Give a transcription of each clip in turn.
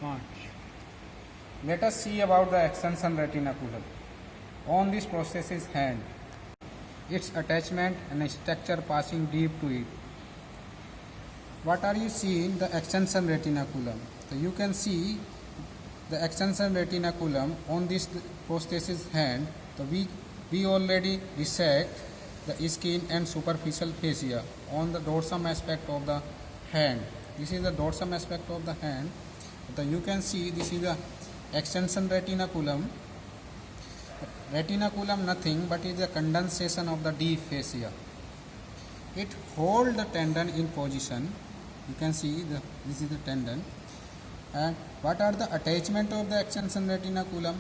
5. Let us see about the extension retinaculum. On this process is hand, its attachment and a structure passing deep to it. What are you seeing? The extension retinaculum. So you can see the extension retinaculum on this prosthesis hand. So we already dissect the skin and superficial fascia on the dorsum aspect of the hand. This is the dorsum aspect of the hand. So you can see this is the extension retinaculum. Retinaculum nothing but is a condensation of the deep fascia. It holds the tendon in position. You can see this is the tendon. And what are the attachment of the extension retinaculum?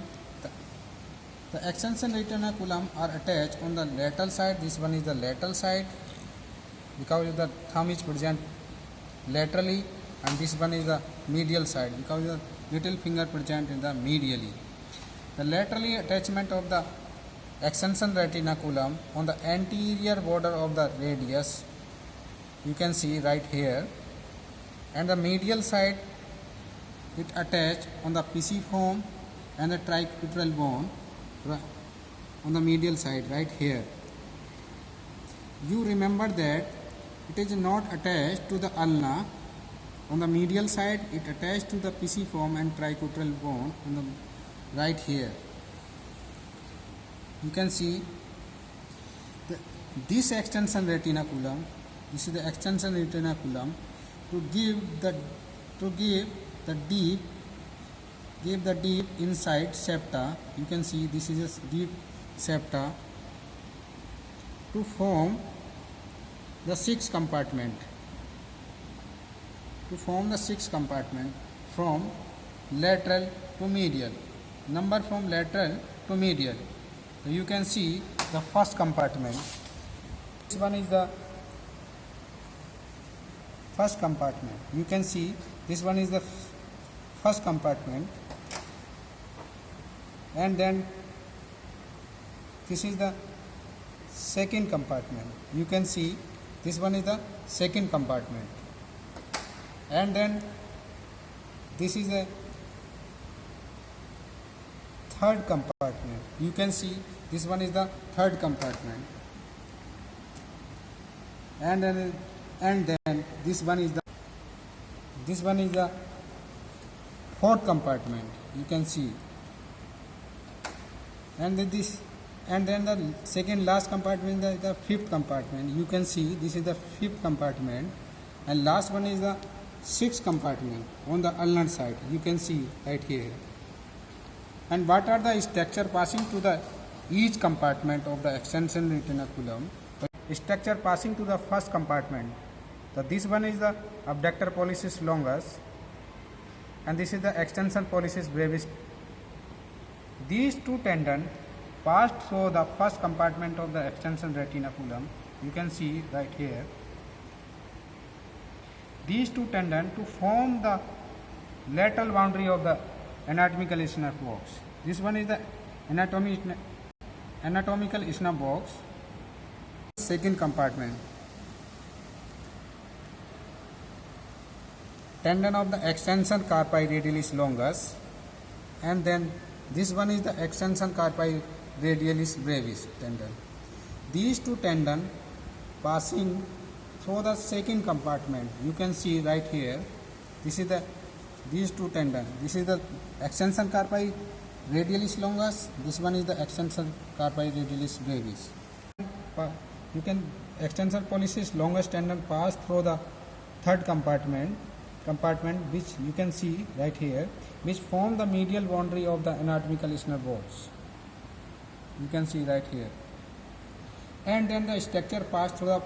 The extension retinaculum are attached on the lateral side. This one is the lateral side because the thumb is present laterally, and this one is the medial side because the little finger present in the medially. The laterally attachment of the extension retinaculum on the anterior border of the radius, you can see right here, and the medial side it attached on the pisiform and the tricuspidal bone on the medial side right here. You remember that it is not attached to the ulna. On the medial side it attached to the pisiform and tricuspidal bone on the right here. You can see this extension retinaculum. This is the extension retinaculum to give the deep inside septa. You can see this is a deep septa to form the sixth compartment. To form the sixth compartment from lateral to medial. Number from lateral to medial. So you can see the first compartment. This one is the first compartment. You can see this one is the first compartment, and then this is the second compartment. You can see this one is the second compartment, and then this is the third compartment. You can see this one is the third compartment, and then this one is the fourth compartment. You can see, and then the second last compartment is the fifth compartment. You can see this is the fifth compartment, and last one is the sixth compartment on the ulnar side. You can see right here. And what are the structure passing to the each compartment of the extension retinaculum? The structure passing to the first compartment. So this one is the abductor pollicis longus, and this is the extension pollicis brevis. These two tendons passed through the first compartment of the extension retinaculum. You can see right here. These two tendons to form the lateral boundary of the anatomical snap box. This one is the anatomical snap box. Second compartment. Tendon of the extension carpi radialis longus, and then this one is the extension carpi radialis brevis tendon. These two tendons passing through the second compartment. You can see right here. This is these two tendons. This is the extension carpi radialis longus. This one is the extension carpi radialis brevis. You can extension pollicis longus tendon pass through the third compartment which you can see right here, which form the medial boundary of the anatomical snap box. You can see right here. And then the structure pass through the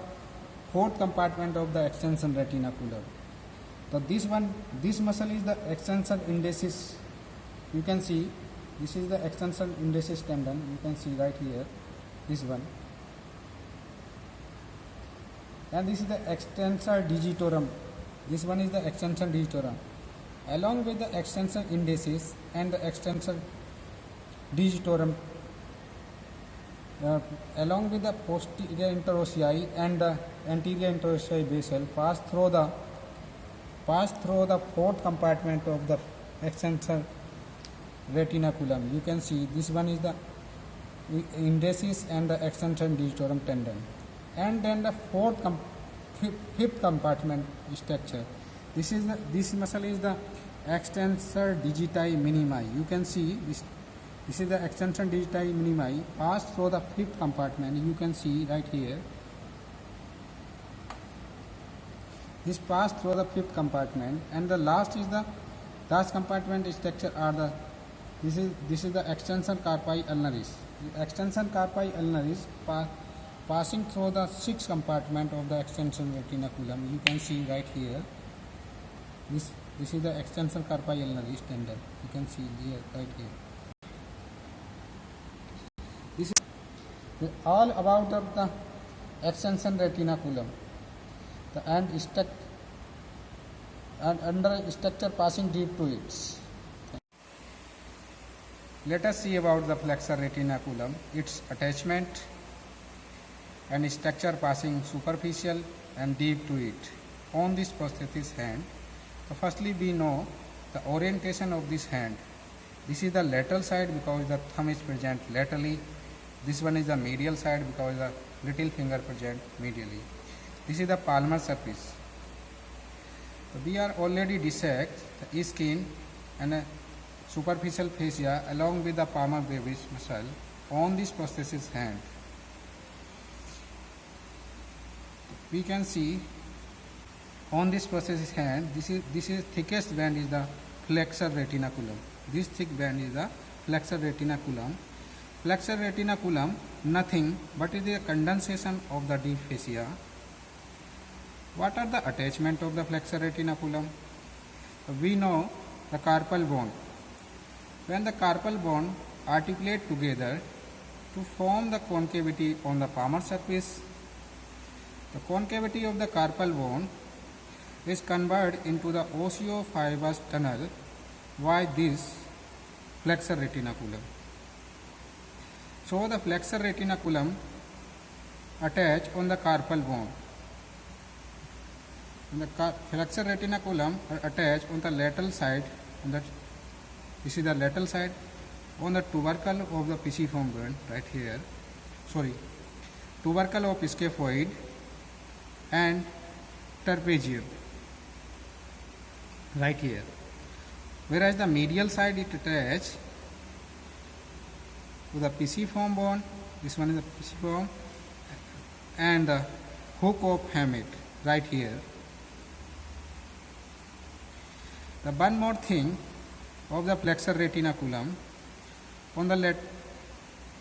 fourth compartment of the extension retinaculum. So this muscle is the extensor indicis. You can see this is the extensor indicis tendon. You can see right here, this one. And this is the extensor digitorum. This one is the extensor digitorum. Along with the extensor indicis and the extensor digitorum, along with the posterior interossei and the anterior interossei basal pass through the fourth compartment of the extensor retinaculum. You can see this one is the indicis and the extension digitorum tendon, and then the fifth compartment structure. This muscle is the extensor digiti minimi. You can see this is the extensor digiti minimi pass through the fifth compartment. You can see right here. This pass through the fifth compartment, and the last compartment structure are the this is the extension carpi ulnaris. The extension carpi ulnaris passing through the sixth compartment of the extension retinaculum. You can see right here. This is the extension carpi ulnaris tendon. You can see here right here. This is all about the extension retinaculum. The under structure passing deep to it. Let us see about the flexor retinaculum, its attachment and structure passing superficial and deep to it. On this prosthesis hand, so firstly we know the orientation of this hand. This is the lateral side because the thumb is present laterally. This one is the medial side because the little finger present medially. This is the palmar surface. So we are already dissect the skin and a superficial fascia along with the palmar brevis muscle on this prosthesis hand. We can see on this prosthesis hand, this is thickest band is the flexor retinaculum. This thick band is the flexor retinaculum. Flexor retinaculum nothing but is a condensation of the deep fascia. What are the attachment of the flexor retinaculum? We know the carpal bone. When the carpal bone articulate together to form the concavity on the palmar surface, the concavity of the carpal bone is converted into the osseo-fibrous tunnel by this flexor retinaculum. So the flexor retinaculum attach on the carpal bone. And the flexor retinaculum are attached on the lateral side. This is the lateral side on the tubercle of the pisiform bone right here. Tubercle of scaphoid and trapezium right here. Whereas the medial side it attached to the pisiform bone. This one is the pisiform and the hook of hamate right here. The one more thing of the flexor retinaculum, on the left,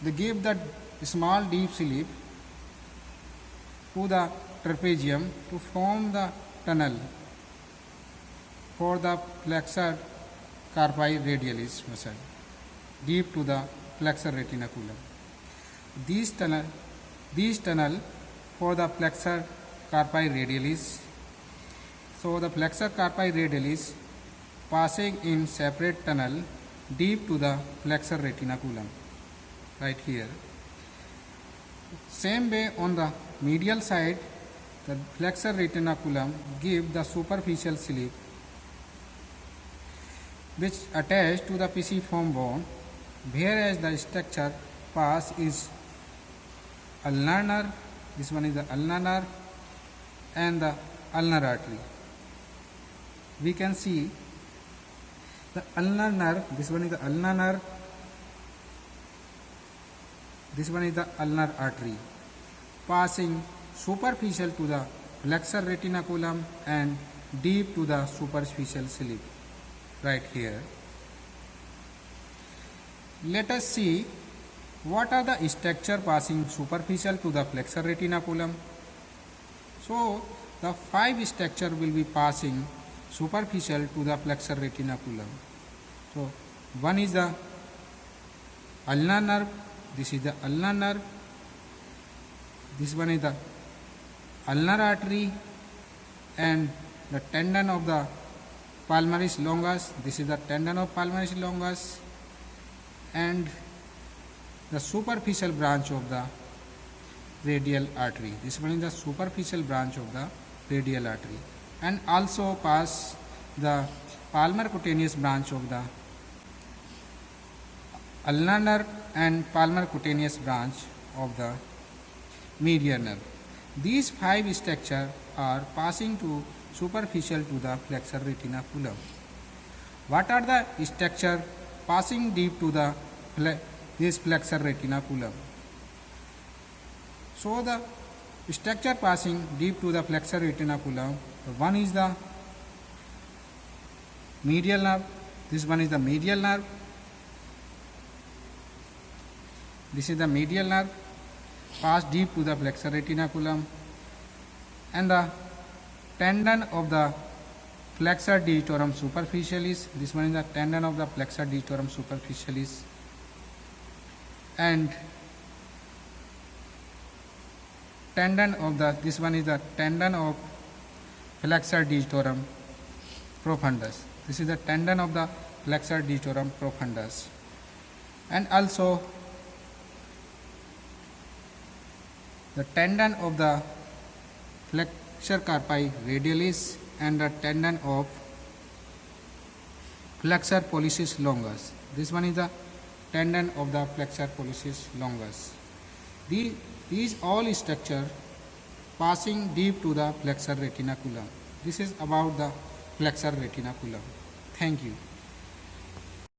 they give the small deep slip to the trapezium to form the tunnel for the flexor carpi radialis muscle deep to the flexor retinaculum. These tunnel for the flexor carpi radialis. So the flexor carpi radialis passing in separate tunnel deep to the flexor retinaculum right here. Same way on the medial side, the flexor retinaculum give the superficial slip which attached to the pisiform bone, whereas the structure pass is ulnar nerve. This one is the ulnar nerve and the ulnar artery. We can see the ulnar nerve, this one is the ulnar nerve, this one is the ulnar artery, passing superficial to the flexor retinaculum and deep to the superficial slip right here. Let us see what are the structure passing superficial to the flexor retinaculum. So the 5 structure will be passing superficial to the flexor retinaculum. So one is the ulnar nerve. This is the ulnar nerve. This one is the ulnar artery and the tendon of the palmaris longus. This is the tendon of palmaris longus and the superficial branch of the radial artery. This one is the superficial branch of the radial artery, and also pass the palmar cutaneous branch of the ulnar nerve and palmar cutaneous branch of the medial nerve. These five structures are passing to superficial to the flexor retinaculum. What are the structure passing deep to the this flexor retinaculum? So the structure passing deep to the flexor retinaculum, one is the medial nerve. This one is the medial nerve. This is the medial nerve, pass deep to the flexor retinaculum, and the tendon of the flexor digitorum superficialis. This one is the tendon of the flexor digitorum superficialis, and tendon of the this one is the tendon of flexor digitorum profundus. This is the tendon of the flexor digitorum profundus, and also the tendon of the flexor carpi radialis and the tendon of flexor pollicis longus. This one is the tendon of the flexor pollicis longus. These all structure passing deep to the flexor retinaculum. This is about the flexor retinaculum. Thank you.